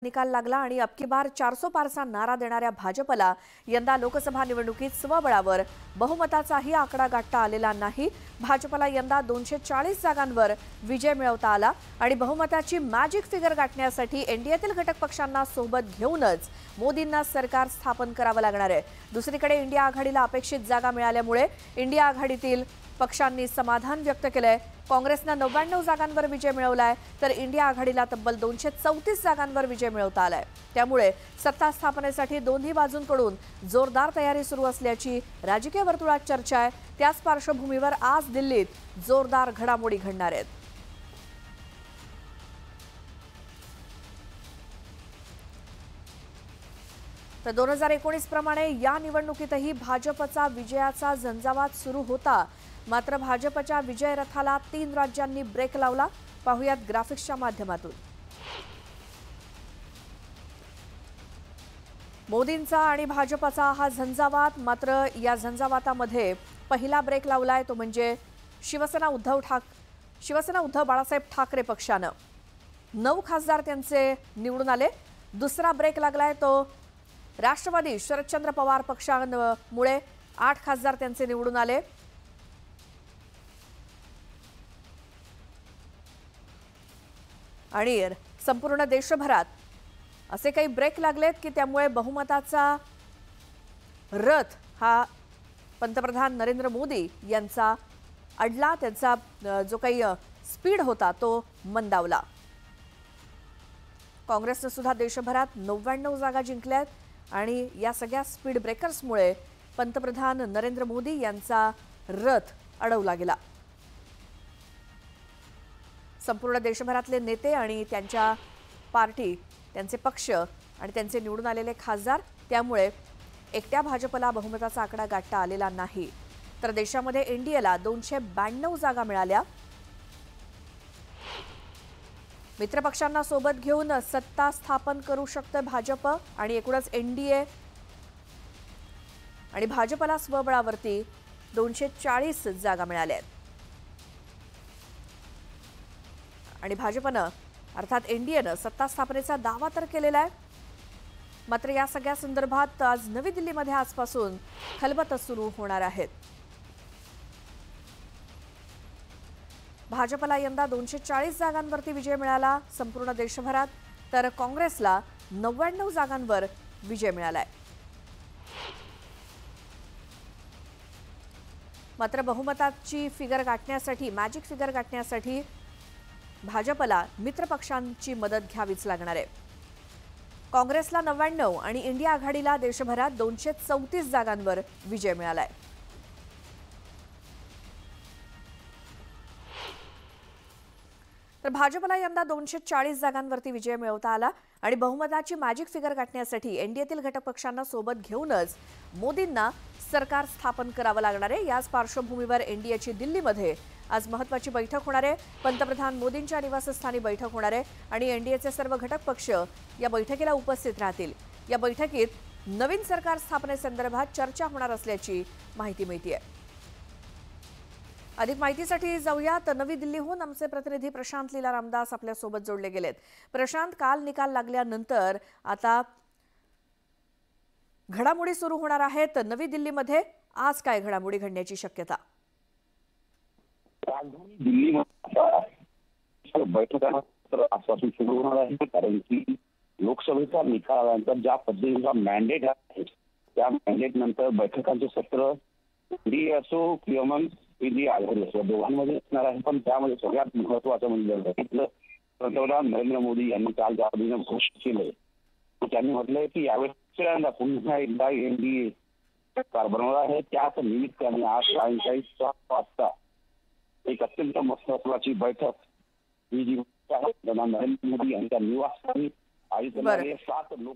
निकाल लागला आणि अब की बार 400 पारचा नारा देणाऱ्या भाजपला यंदा लोकसभा निवडणुकीत स्वबळावर बहुमताचाही आकडा गाठता आलेला नाही। भाजपला यंदा 240 जागांवर विजय मिळवता आला आणि बहुमताची मॅजिक फिगर गाठण्यासाठी एनडीएतील घटक पक्षांना सोबत घेऊनच मोदींना सरकार स्थापन करावं लागणार आहे। दुसरीकडे इंडिया आघाडीला अपेक्षित जागा मिळाल्यामुळे इंडिया आघाडीतील पक्षांनी समाधान व्यक्त केलंय। काँग्रेसने 99 जागांवर विजय मिळवलाय तर इंडिया आघाडीला तब्बल 234 जागांवर विजय मिळवता आलाय। त्यामुळे सत्ता स्थापनेसाठी दोन्ही बाजूंकडून जोरदार तयारी सुरू असल्याची राजकीय वर्तुळात चर्चा आहे। त्याच पार्श्वभूमीवर आज दिल्लीत जोरदार घडामोडी घडणार आहेत। तर 2019 प्रमाणे या निवडणुकीतही भाजपचा विजयाचा झंझावात सुरू होता। मात्र भाजपच्या विजय रथाला 3 राज्यांनी ब्रेक लावला। पाहुयात ग्राफिक्सच्या माध्यमातून। मोदींचा आणि भाजपचा हा झंझावात, मात्र या झंझावातामध्ये पहिला ब्रेक लावलाय तो म्हणजे शिवसेना उद्धव बाळासाहेब ठाकरे पक्षानं 9 खासदार त्यांचे निवडून आले। दुसरा ब्रेक लागलाय तो राष्ट्रवादी शरदचंद्र पवार पक्षामुळे 8 खासदार त्यांचे निवडून आले। आणि संपूर्ण देशभरात असे काही ब्रेक लागलेत की त्यामुळे बहुमताचा रथ हा पंतप्रधान नरेंद्र मोदी यांचा अडला। त्यांचा जो काही स्पीड होता तो मंदावला। काँग्रेसने सुद्धा देशभरात 99 जागा जिंकल्यात आणि या सगळ्या स्पीड ब्रेकर्समुळे पंतप्रधान नरेंद्र मोदी यांचा रथ अडवला गेला। संपूर्ण देशभरातले नेते आणि त्यांच्या पार्टी, त्यांचे पक्ष आणि त्यांचे निवडून आलेले खासदार, त्यामुळे एकट्या भाजपला बहुमताचा आकडा गाठता आलेला नाही। तर देशामध्ये एनडीएला 292 जागा मिळाल्या। मित्रपक्षांना सोबत घेऊन सत्ता स्थापन करू शकते भाजप आणि एकूणच एनडीए आणि भाजपला स्वबळावरती 240 जागा मिळाल्या आहेत। आणि भाजपनं अर्थात एनडीएनं सत्ता स्थापनेचा दावा तर केलेला आहे। मात्र या सगळ्या संदर्भात आज नवी दिल्लीमध्ये आजपासून खलबतं सुरू होणार आहेत। भाजपला यंदा 240 जागांवरती विजय मिळाला संपूर्ण देशभरात, तर काँग्रेसला 99 जागांवर विजय मिळालाय। मात्र बहुमताची फिगर गाठण्यासाठी, मॅजिक फिगर गाठण्यासाठी भाजपला मित्रपक्षांची मदत घ्यावीच लागणार आहे। काँग्रेसला 99 आणि इंडिया आघाडीला देशभरात 234 जागांवर विजय मिळालाय। तर भाजपला यंदा 240 जागांवरती विजय मिळवता आला आणि बहुमताची मॅजिक फिगर गाठण्यासाठी एनडीएतील घटक पक्षांना सोबत घेऊनच मोदींना सरकार स्थापन करावं लागणार आहे। याच पार्श्वभूमीवर एनडीएची दिल्लीमध्ये आज महत्त्वाची बैठक होणार आहे। पंतप्रधान मोदींच्या निवासस्थानी बैठक होणार आहे आणि एनडीएचे सर्व घटक पक्ष या बैठकीला उपस्थित राहतील। या बैठकीत नवीन सरकार स्थापनेसंदर्भात चर्चा होणार असल्याची माहिती मिळते। अधिक माहितीसाठी जाऊयात नवी दिल्लीहून आमचे प्रतिनिधी प्रशांत लीला रामदास आपल्या सोबत जोडले गेलेत। प्रशांत, काल निकाल लागल्यानंतर आता घडामोडी सुरू होणार आहेत नवी दिल्लीमध्ये। आज काय घडामोडी घडण्याची शक्यता? राजधानी दिल्लीमध्ये बैठकानंतर आजपासून सुरू होणार आहे, कारण की लोकसभेचा निकालानंतर ज्या पद्धतीचा मॅन्डेट आहे त्या मॅन्डेट नंतर बैठकांचे सत्र एनडीए असो किंवा मग इंडिया आघाडी असो दोघांमध्ये असणार आहे। पण त्यामध्ये सगळ्यात महत्वाचं म्हणजे पंतप्रधान नरेंद्र मोदी यांनी काल ज्या पद्धतीने घोषित केलंय, त्यांनी म्हटलंय की यावेळी पुन्हा एकदा एनडीए सरकार बनवणार आहे। त्याच निमित्ताने आज सायंकाळी 6 वाजता एक अत्यंत महत्वाची बैठक ही जी नरेंद्र मोदी यांच्या निवासस्थानी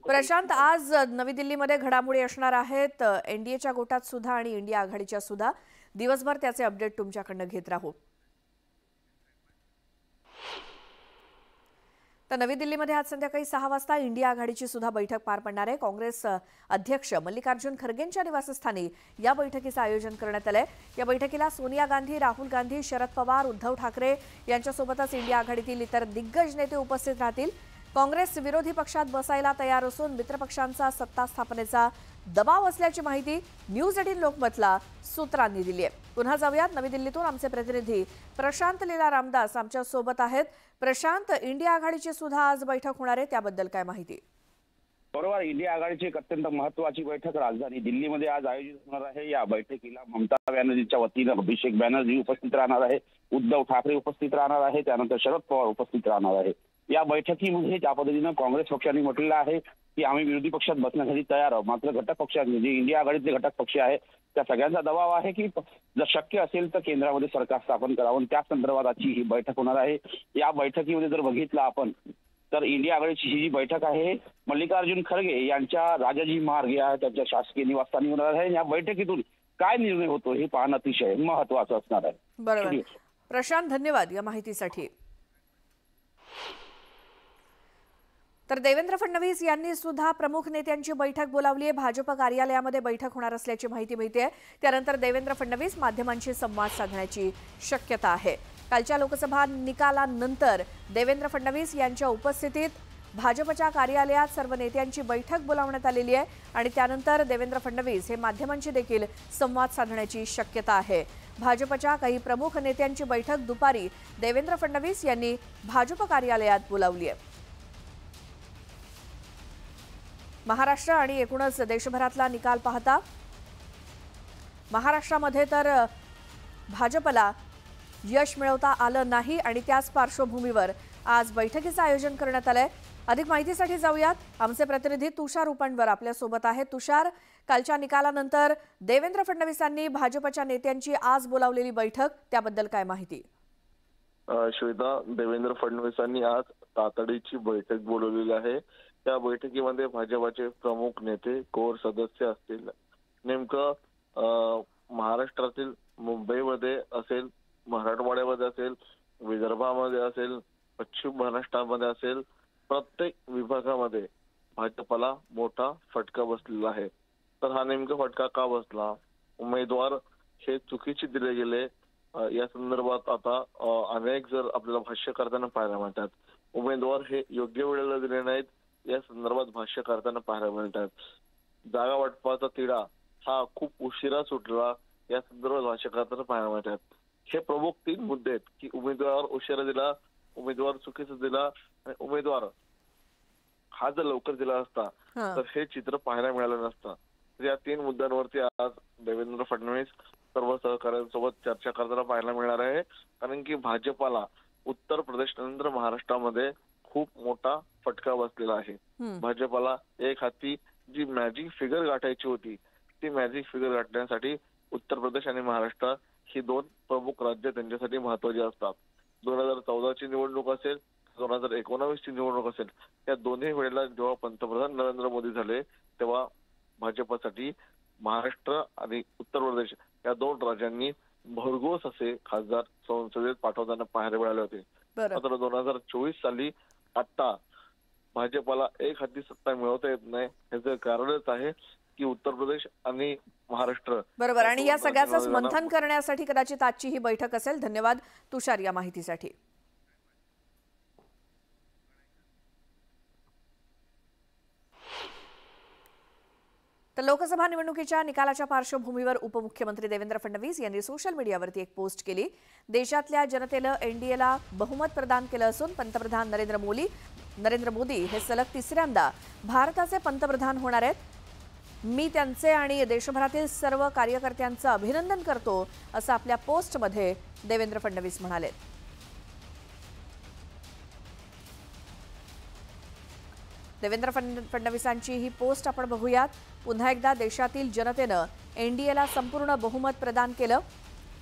प्रशांत, आज नवी दिल्लीमध्ये घडामोडी असणार आहेत एनडीएच्या गोटात सुद्धा आणि इंडिया आघाडीच्या सुद्धा। दिवसभर त्याचे अपडेट तुमच्याकडनं घेत राहू। तर नवी दिल्लीमध्ये आज संध्याकाळी 6 वाजता इंडिया आघाडीची सुद्धा बैठक पार पडणार आहे। काँग्रेस अध्यक्ष मल्लिकार्जुन खरगेंच्या निवासस्थानी या बैठकीचं आयोजन करण्यात आलंय। या बैठकीला सोनिया गांधी, राहुल गांधी, शरद पवार, उद्धव ठाकरे यांच्यासोबतच इंडिया आघाडीतील इतर दिग्गज नेते उपस्थित राहतील। काँग्रेस विरोधी पक्षात बसायला तयार असून मित्रपक्षांचा सत्ता स्थापनेचा दबाव असल्याची माहिती न्यूज 18 लोकमतला सूत्रांनी दिली आहे। पुन्हा जाऊयात नवी दिल्लीतून आमचे प्रतिनिधी प्रशांत लीला रामदास आमच्या सोबत आहेत। प्रशांत, इंडिया आघाडीची सुद्धा आज बैठक होणार आहे, त्याबद्दल काय माहिती? बरोबर, इंडिया आघाडीची एक अत्यंत महत्त्वाची बैठक राजधानी दिल्लीमध्ये आज आयोजित होणार आहे। या बैठकीला ममता बॅनर्जीच्या वतीनं अभिषेक बॅनर्जी उपस्थित राहणार आहे, उद्धव ठाकरे उपस्थित राहणार आहे, त्यानंतर शरद पवार उपस्थित राहणार आहे। या बैठकीमध्ये ज्या पद्धतीनं काँग्रेस पक्षाने म्हटलेलं आहे की आम्ही विरोधी पक्षात बसण्यासाठी तयार आहोत, मात्र घटक पक्षांनी जे इंडिया आघाडीतले घटक पक्ष आहे त्या सगळ्यांचा दबाव आहे की जर शक्य असेल तर केंद्रामध्ये सरकार स्थापन करावं, त्या संदर्भात आजची ही बैठक होणार आहे। या बैठकीमध्ये जर बघितलं आपण तर इंडिया आघाडीची ही जी बैठक आहे मल्लिकार्जुन खरगे यांच्या राजाजी मार्ग या त्यांच्या शासकीय निवासस्थानी होणार आहे। या बैठकीतून काय निर्णय होतो हे पाहणं अतिशय महत्त्वाचं असणार आहे। बरोबर प्रशांत, धन्यवाद या माहितीसाठी। तर देवेंद्र फडणवीस यांनी सुद्धा प्रमुख नेत्यांची बैठक बोलावली आहे। भाजप कार्यालयामध्ये बैठक होणार असल्याची माहिती मिळते। त्यानंतर देवेंद्र फडणवीस माध्यमांशी संवाद साधण्याची शक्यता आहे। कालच्या लोकसभा निकालानंतर देवेंद्र फडणवीस यांच्या उपस्थितीत भाजपच्या कार्यालयात सर्व नेत्यांची बैठक बोलावण्यात आलेली आहे आणि त्यानंतर देवेंद्र फडणवीस हे माध्यमांशी देखील संवाद साधण्याची शक्यता आहे। भाजपच्या काही प्रमुख नेत्यांची बैठक दुपारी देवेंद्र फडणवीस यांनी भाजप कार्यालयात बोलावली आहे। महाराष्ट्र आणि एकूणच देशभरातला निकाल पाहता महाराष्ट्रामध्ये तर भाजपला यश मिळवता आलं नाही आणि त्याच पार्श्वभूमीवर आज बैठकीचं आयोजन करण्यात आलंय। अधिक माहितीसाठी जाऊयात, आमचे प्रतिनिधी तुषार उपणवर आपल्या सोबत आहेत। तुषार, कालच्या निकालानंतर देवेंद्र फडणवीसांनी भाजपच्या नेत्यांची आज बोलावलेली बैठक, त्याबद्दल काय माहिती? श्वेता, देवेंद्र फडणवीसांनी आज तातडीची बैठक बोलवलेली आहे। त्या बैठकीमध्ये भाजपचे प्रमुख नेते कोर सदस्य असतील। नेमकं महाराष्ट्रातील मुंबईमध्ये असेल, मराठवाड्यामध्ये असेल, विदर्भामध्ये असेल, पश्चिम महाराष्ट्रामध्ये असेल, प्रत्येक विभागामध्ये भाजपला मोठा फटका बसलेला आहे। तर हा नेमका फटका का बसला? उमेदवार हे चुकीचे दिले गेले या संदर्भात आता अनेक जर आपल्याला भाष्य करताना पाहायला मिळतात। उमेदवार हे योग्य वेळेला दिले नाहीत या संदर्भात भाष्य करताना पाहायला मिळतात। जागा वाटपाचा तिढा हा खूप उशिरा सुटला या संदर्भात भाष्य करताना पाहायला मिळतात। हे प्रमुख 3 मुद्दे आहेत की उमेदवार उशिरा दिला, उमेदवार चुकीचा दिला आणि उमेदवार हा जर लवकर दिला असता तर हे चित्र पाहायला मिळालं नसतं। तर या 3 मुद्द्यांवरती आज देवेंद्र फडणवीस सर्व सहकाऱ्यांसोबत चर्चा करताना पाहायला मिळणार आहे। कारण की भाजपला उत्तर प्रदेश नंतर महाराष्ट्रामध्ये खूप मोठा फटका बसलेला आहे। भाजपला एक हाती जी मॅजिक फिगर गाठायची होती ती मॅजिक फिगर गाठण्यासाठी उत्तर प्रदेश आणि महाराष्ट्र ही 2 प्रमुख राज्य त्यांच्यासाठी महत्त्वाची असतात। 2014 ची निवडणूक असेल, 2019 ची निवडणूक असेल, या दोन्ही वेळेला जेव्हा पंतप्रधान नरेंद्र मोदी झाले तेव्हा भाजपसाठी महाराष्ट्र आणि उत्तर प्रदेश या 2 राज्यांनी भरघोस असे खासदार संसदेत पाठवताना पाहायला मिळाले होते। मात्र 2024 साली आता भाजपला एक हाती सत्ता मिळवता येत नाही, याचं कारणच आहे की उत्तर प्रदेश आणि महाराष्ट्र। बरोबर, आणि या सगळ्याच मंथन करण्यासाठी कदाचित आजची ही बैठक असेल। धन्यवाद तुषार या माहितीसाठी। तर लोकसभा निवडणुकीच्या निकालाच्या पार्श्वभूमीवर उपमुख्यमंत्री देवेंद्र फडणवीस यांनी सोशल मीडियावरती एक पोस्ट केली। देशातल्या जनतेनं एनडीएला बहुमत प्रदान केलं असून पंतप्रधान नरेंद्र मोदी हे सलग 3ऱ्यांदा भारताचे पंतप्रधान होणार आहेत। मी त्यांचे आणि देशभरातील सर्व कार्यकर्त्यांचं अभिनंदन करतो, असं आपल्या पोस्टमध्ये देवेंद्र फडणवीस म्हणाले। देवेंद्र फडणवीसांची ही पोस्ट आपण बघूयात। पुन्हा एकदा देशातील जनतेनं एनडीएला संपूर्ण बहुमत प्रदान केलं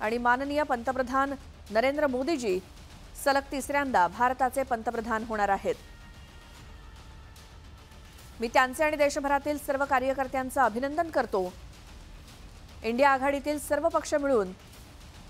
आणि माननीय पंतप्रधान नरेंद्र मोदीजी सलग 3ऱ्यांदा भारताचे पंतप्रधान होणार आहेत। मी त्यांचे आणि देशभरातील सर्व कार्यकर्त्यांचं अभिनंदन करतो। इंडिया आघाडीतील सर्व पक्ष मिळून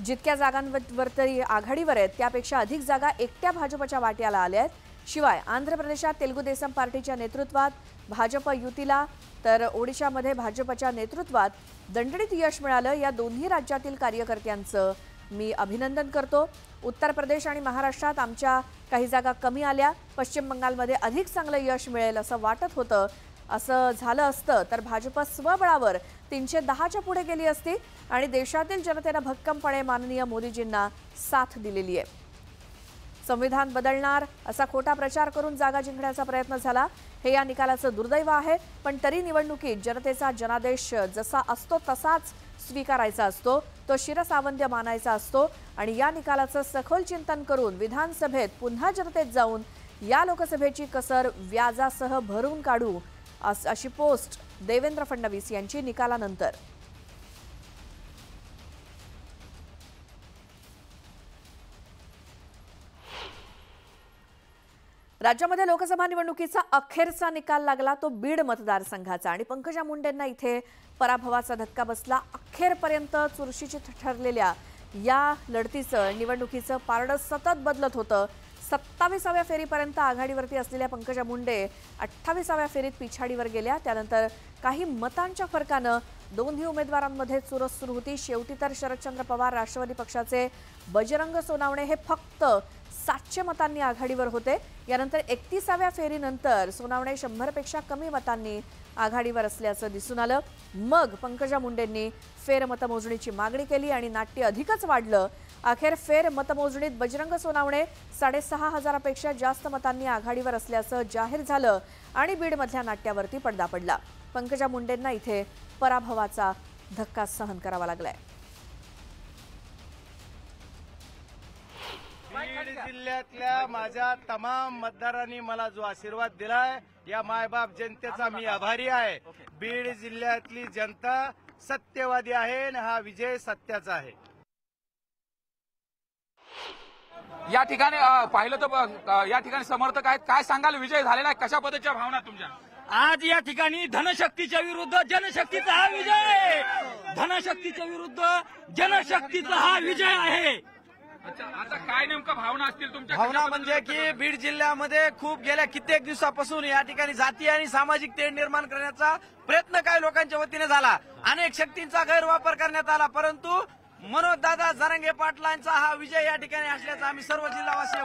जितक्या जागांवर तरी आघाडीवर आहेत त्यापेक्षा अधिक जागा एकट्या भाजपच्या वाट्याला आल्या आहेत। शिवाय आंध्र प्रदेशात तेलुगू देसम पार्टीच्या नेतृत्वात भाजप युतीला तर ओडिशामध्ये भाजपच्या नेतृत्वात दणदणीत यश मिळालं। या दोन्ही राज्यातील कार्यकर्त्यांचं मी अभिनंदन करतो. उत्तर प्रदेश आणि महाराष्ट्रात आमच्या काही जागा कमी आल्या, पश्चिम बंगालमध्ये अधिक चांगलं यश मिळेल असं वाटत होतं. असं झालं असतं तर भाजप स्वबळावर 310च्या पुढे गेली असती आणि देशातील जनतेनं भक्कमपणे माननीय मोदीजींना साथ दिलेली आहे. संविधान बदलणार असा खोटा प्रचार करून जागा जिंकण्याचा प्रयत्न झाला, हे या निकालाचं दुर्दैव आहे. पण तरी निवडणुकीत जनतेचा जनादेश जसा असतो तसाच स्वीकारायचा असतो, तो शिरसावंद्य मानायचा असतो आणि या निकालाचं सखोल चिंतन करून विधानसभेत पुन्हा जनतेत जाऊन या लोकसभेची कसर व्याजासह भरून काढू अशी पोस्ट देवेंद्र फडणवीस यांची निकालानंतर. राज्यामध्ये लोकसभा निवडणुकीचा अखेरचा निकाल लागला, तो बीड मतदारसंघाचा आणि पंकजा मुंडेंना इथे पराभवाचा धक्का बसला. अखेरपर्यंत चुरशीची ठरलेल्या या लढतीचं निवडणुकीचं पारडं सतत बदलत होतं. 27व्या फेरीपर्यंत आघाडीवरती असलेल्या पंकजा मुंडे 28व्या फेरीत पिछाडीवर गेल्या. त्यानंतर काही मतांच्या फरकानं दोन्ही उमेदवारांमध्ये चुरस सुरू होती. शेवटी तर शरदचंद्र पवार राष्ट्रवादी पक्षाचे बजरंग सोनावणे हे फक्त 700 मतांनी आघाडीवर होते. यानंतर 31व्या फेरीनंतर सोनावणे 100पेक्षा कमी मतांनी आघाडीवर असल्याचं दिसून आलं. मग पंकजा मुंडेंनी फेरमतमोजणीची मागणी केली आणि नाट्य अधिकच वाढलं. अखेर फेर मतमोजणीत बजरंग सोनावणे 6,500पेक्षा जास्त मतांनी आघाडीवर असल्याचं जाहीर झालं आणि बीडमधल्या नाट्यावरती पडदा पडला. पंकजा मुंडेंना इथे पराभवाचा धक्का सहन करावा लागलाय. बीड जिल्ह्यातल्या माझ्या तमाम मतदारांनी मला जो आशीर्वाद दिलाय, या मायबाप जनतेचा मी आभारी आहे. बीड जिल्ह्यातली जनता सत्यवादी आहे आणि हा विजय सत्याचा आहे. या ठिकाणी पाहिलं तर या ठिकाणी समर्थक आहेत. काय सांगाल, विजय झालेला आहे, कशा पद्धतीच्या भावना तुमच्या? आज या ठिकाणी धनशक्तीच्या विरुद्ध जनशक्तीचा हा विजय आहे. धनशक्तीच्या विरुद्ध जनशक्तीचा हा विजय आहे. अच्छा, आता काय नेमकं भावना असतील तुमच्या? भावना म्हणजे की बीड जिल्ह्यामध्ये खूप गेल्या कित्येक दिवसापासून या ठिकाणी जाती आणि सामाजिक तेढ निर्माण करण्याचा प्रयत्न काही लोकांच्या वतीने झाला. अनेक शक्तींचा गैरवापर करण्यात आला, परंतु मनोजदादा जरांगे पाटलांचा हा विजय या ठिकाणी असल्याचा आम्ही सर्व जिल्हावासी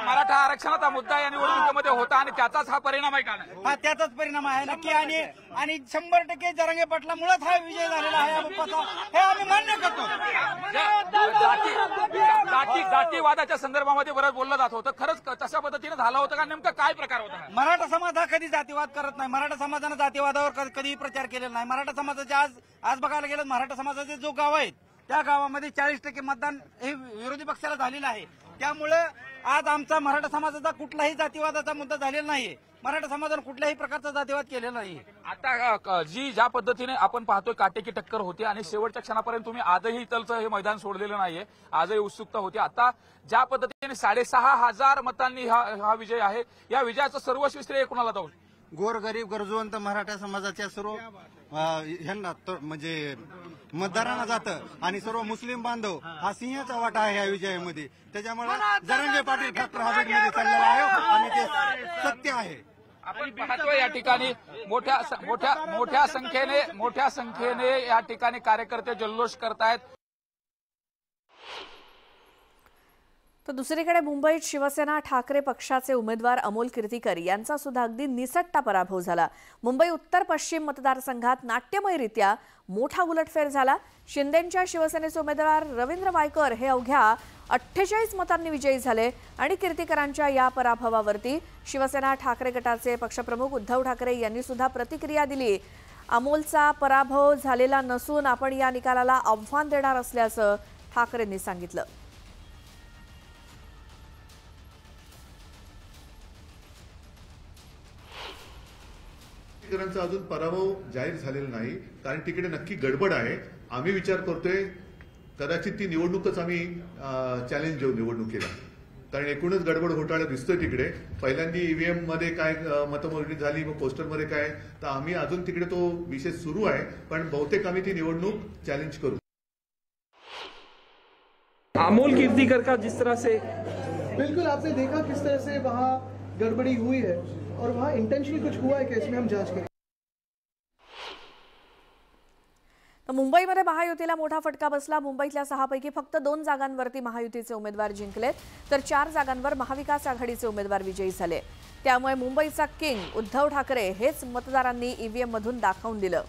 मराठा आरक्षणाचा मुद्दा या निवडणुकीमध्ये होता आणि त्याचाच हा परिणाम आहे का? हा त्याचाच परिणाम आहे नक्की. आणि 100% जरांगे पाटलामुळेच हा विजय झालेला आहे हे आम्ही मान्य करतो. जातीवादाच्या संदर्भामध्ये बरंच बोललं जात होतं, खरंच तशा पद्धतीने झालं होतं का? नेमका काय प्रकार होता? मराठा समाज हा कधी जातीवाद करत नाही. मराठा समाजानं जातीवादावर कधी प्रचार केलेला नाही. मराठा समाजाचे आज बघायला गेलं, मराठा समाजाचे जो गाव आहेत त्या गावामध्ये 40% मतदान हे विरोधी पक्षाला झालेलं आहे. त्यामुळे आज आमचा मराठा समाजाचा कुठलाही जातीवादाचा मुद्दा झालेला नाहीये. मराठा समाजानं कुठल्याही प्रकारचा जातीवाद केलेला नाही. आता ज्या पद्धतीने आपण पाहतोय काटेकी टक्कर होती आणि शेवटच्या क्षणापर्यंत तुम्ही आजही इथलचं हे मैदान सोडलेलं नाहीये, आजही उत्सुकता होती. आता ज्या पद्धतीने 6,500 मतांनी हा विजय आहे, या विजयाचं सर्वस्वी श्रेय कोणाला जाऊ? गोरगरीब गरजवंत मराठा समाजाच्या सर्व ह्यांना म्हणजे मतदारांना जातं आणि सर्व मुस्लिम बांधव हा सिंहाचा वाटा आहे या विजयामध्ये. त्याच्यामुळे जरांगे पाटील फॅक्टर हा बीडमध्ये चाललेला आहे आणि ते सत्य आहे. आपण पाहतोय या ठिकाणी मोठ्या संख्येने या ठिकाणी कार्यकर्ते जल्लोष करतायत. तर दुसरीकडे मुंबईत शिवसेना ठाकरे पक्षाचे उमेदवार अमोल कीर्तीकर यांचा सुद्धा अगदी निसटता पराभव झाला. मुंबई उत्तर पश्चिम मतदारसंघात नाट्यमयरित्या मोठा उलटफेर झाला. शिंदेंच्या शिवसेनेचे उमेदवार रवींद्र वायकर हे अवघ्या 48 मतांनी विजयी झाले आणि कीर्तीकरांच्या या पराभवावरती शिवसेना ठाकरे गटाचे पक्षप्रमुख उद्धव ठाकरे यांनी सुद्धा प्रतिक्रिया दिली. अमोलचा पराभव झालेला नसून आपण या निकालाला आव्हान देणार असल्याचं ठाकरेंनी सांगितलं. चा अजून पराभव जाहीर झालेला नाही, कारण तिकडे नक्की गडबड आहे. आम्ही विचार करतोय कदाचित ती निवडणूकच आम्ही चॅलेंज देऊ निवडणुकीला, कारण एकूणच गडबड घोटाळा दिसतोय तिकडे. पहिल्यांदा ईव्हीएम मध्ये काय मतमोजणी झाली, मग पोस्टरमध्ये काय, तर आम्ही अजून तिकडे तो विषय सुरू आहे, पण बहुतेक आम्ही ती निवडणूक चॅलेंज करू. अमोल कीर्तिकर का जिस तरह से बिल्कुल आपने देखा किस तरह से वहाँ गड़बड़ी हुई है और वहाँ इंटेंशनली कुछ हुआ है कि इसमें हम जांच करें. मुंबईमध्ये महायुतीला मोठा फटका बसला। मुंबईतल्या 6 पैकी फक्त 2 जागांवरती महायुतीचे उमेदवार जिंकले, तर 4 जागांवर महाविकास आघाडीचे उमेदवार विजयी झाले। त्यामुळे मुंबईचा किंग उद्धव ठाकरे हेच मतदारांनी ईव्हीएम मधून दाखवून दिलं।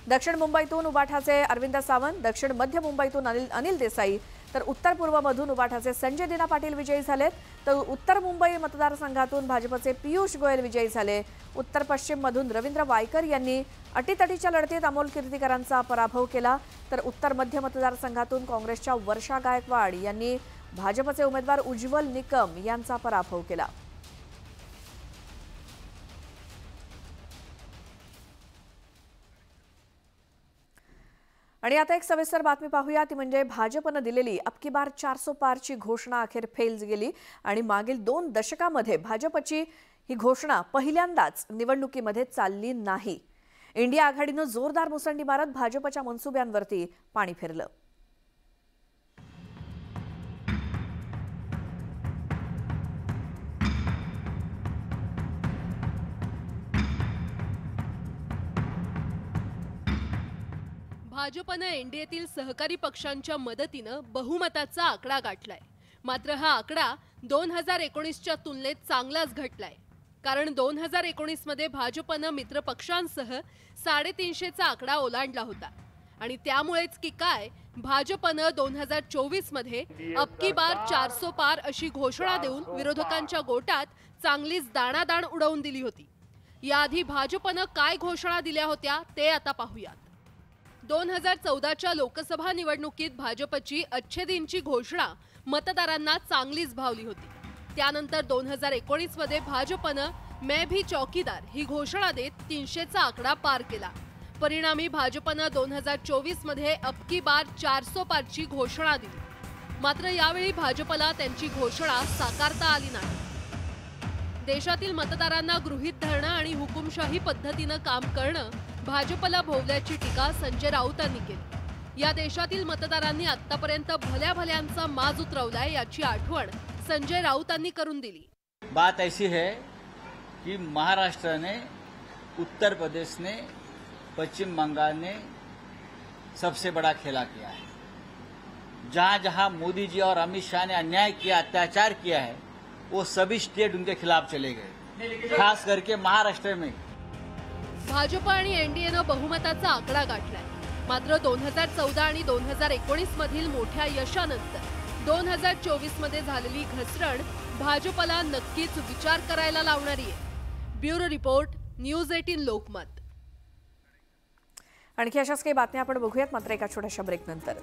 दक्षिण मुंबईतून उबाठाचे अरविंद सावंत, दक्षिण मध्य मुंबईतून अनिल देसाई, तर उत्तर पूर्वमधून उबाठाचे संजय दिना पाटील विजयी झालेत, तर उत्तर मुंबई मतदारसंघातून भाजपचे पियुष गोयल विजयी झाले। उत्तर पश्चिम मधून रवींद्र वायकर यांनी अटीतटीच्या लढतीत अमोल कीर्तीकरांचा पराभव केला, तर उत्तर मध्य मतदारसंघातून काँग्रेसच्या वर्षा गायकवाड यांनी भाजपचे उमेदवार उज्ज्वल निकम यांचा पराभव केला। आणि आता एक सविस्तर बातमी पाहूया, ती म्हणजे भाजपने दिलेली अब की बार 400 पारची घोषणा अखेर फेल गेली आणि मागील 2 दशकामध्ये भाजपची ही घोषणा पहिल्यांदाच निवडणुकीमध्ये चालली नाही। इंडिया आघाडीने जोरदार मुसंडी मारत भाजपच्या मनसुब्यांवरती पाणी फिरलं। भाजपनं एनडीएतील सहकारी पक्षांच्या मदतीनं बहुमताचा आकडा गाठलाय। मात्र हा आकडा 2019च्या तुलनेत चांगलाच घटलाय, कारण 2019 मध्ये भाजपनं मित्रपक्षांसह 350चा आकडा ओलांडला होता आणि त्यामुळेच की काय भाजपनं 2024 मध्ये अब की बार 400 पार अशी घोषणा देऊन विरोधकांच्या गोटात चांगलीच दाणादाण उडवून दिली होती। याआधी भाजपनं काय घोषणा दिल्या होत्या ते आता पाहूयात। 2014च्या लोकसभा निवडणुकीत भाजपची अच्छे दिनची घोषणा मतदारांना चांगलीच भावली होती। त्यानंतर 2019 मध्ये भाजपनं मैं भी चौकीदार ही घोषणा देत 300चा आकडा पार केला। परिणामी भाजपनं 2024 मध्ये अब की बार 400 पारची घोषणा दिली। मात्र यावेळी भाजपला त्यांची घोषणा साकारता आली नाही। देशातील मतदारांना गृहीत धरणं आणि हुकुमशाही पद्धतीनं काम करणं भाजपला भोवल्याची टीका संजय राऊतांनी केली। या देशातील मतदारांनी आतापर्यंत भल्या भल्यांचा माज उतरवलाय याची आठवण संजय राऊतांनी करून दिली। बात ऐसी है कि महाराष्ट्र ने, उत्तर प्रदेश ने, पश्चिम बंगाल ने सबसे बड़ा खेला किया है। जहां जहां मोदी जी और अमित शाह ने अन्याय किया, अत्याचार किया है, वो सभी स्टेट उनके खिलाफ चले गए। खास करके महाराष्ट्र में भाजप आणि एनडीएनं बहुमताचा आकडा गाठलाय। मात्र 2014 आणि 2019 मधील मोठ्या यशानंतर 2024 मध्ये झालेली घसरण भाजपला नक्कीच विचार करायला लावणारी आहे। Bureau report, news 18 Lokmat. आणखी अशाच काही बातम्या आपण बघूयात मात्र एका छोट्याशा ब्रेक नंतर।